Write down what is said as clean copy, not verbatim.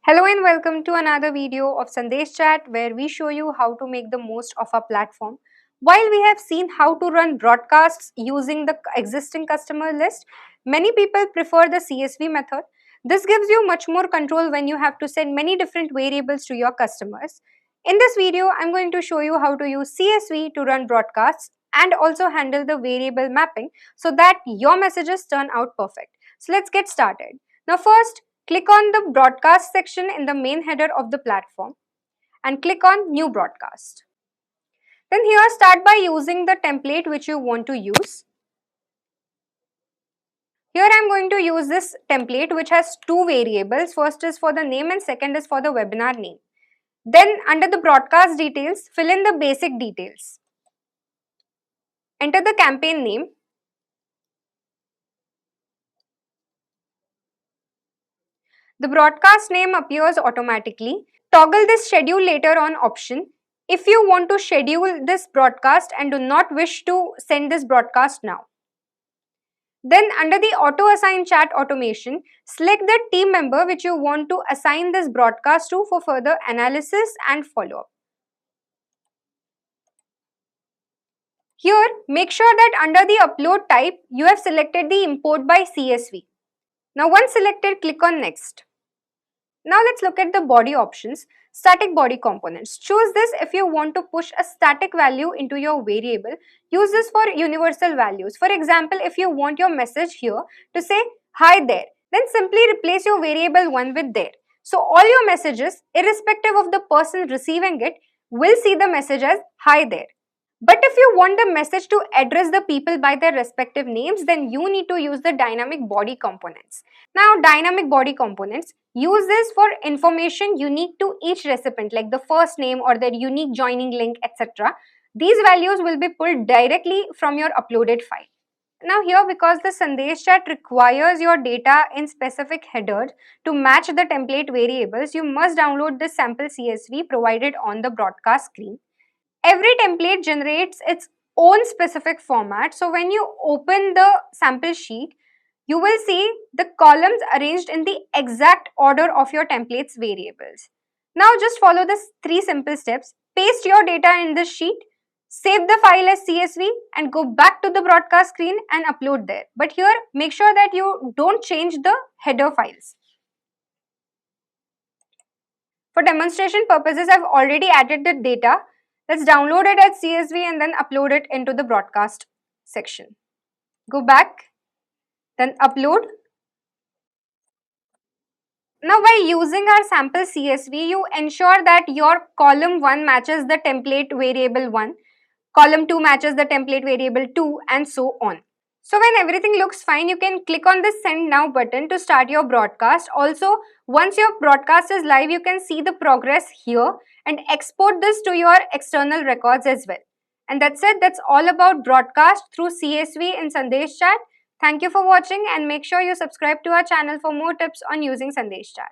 Hello and welcome to another video of Sandesh Chat where we show you how to make the most of our platform. While we have seen how to run broadcasts using the existing customer list, many people prefer the CSV method. This gives you much more control when you have to send many different variables to your customers. In this video, I'm going to show you how to use CSV to run broadcasts and also handle the variable mapping so that your messages turn out perfect. So let's get started. Now first, click on the broadcast section in the main header of the platform and click on new broadcast. Then here start by using the template which you want to use. Here I am going to use this template which has two variables. First is for the name and second is for the webinar name. Then under the broadcast details, fill in the basic details. Enter the campaign name. The broadcast name appears automatically. Toggle this schedule later on option if you want to schedule this broadcast and do not wish to send this broadcast now. Then under the auto assign chat automation, select the team member which you want to assign this broadcast to for further analysis and follow-up. Here, make sure that under the upload type, you have selected the import by CSV. Now once selected, click on next. Now let's look at the body options. Static body components. Choose this if you want to push a static value into your variable. Use this for universal values. For example, if you want your message here to say hi there, then simply replace your variable 1 with there. So all your messages, irrespective of the person receiving it, will see the message as hi there. But if you want the message to address the people by their respective names, then you need to use the dynamic body components. Now, dynamic body components, use this for information unique to each recipient, like the first name or their unique joining link, etc. These values will be pulled directly from your uploaded file. Now here, because the Sandesh Chat requires your data in specific headers to match the template variables, you must download this sample CSV provided on the broadcast screen. Every template generates its own specific format. So when you open the sample sheet, you will see the columns arranged in the exact order of your template's variables. Now just follow the three simple steps. Paste your data in this sheet, save the file as CSV and go back to the broadcast screen and upload there. But here, make sure that you don't change the header files. For demonstration purposes, I've already added the data. Let's download it as CSV and then upload it into the broadcast section. Go back, then upload. Now by using our sample CSV, you ensure that your column 1 matches the template variable 1, column 2 matches the template variable 2 and so on. So when everything looks fine, you can click on the send now button to start your broadcast. Also, once your broadcast is live, you can see the progress here and export this to your external records as well. And that's it. That's all about broadcast through CSV in Sandesh Chat. Thank you for watching and make sure you subscribe to our channel for more tips on using Sandesh Chat.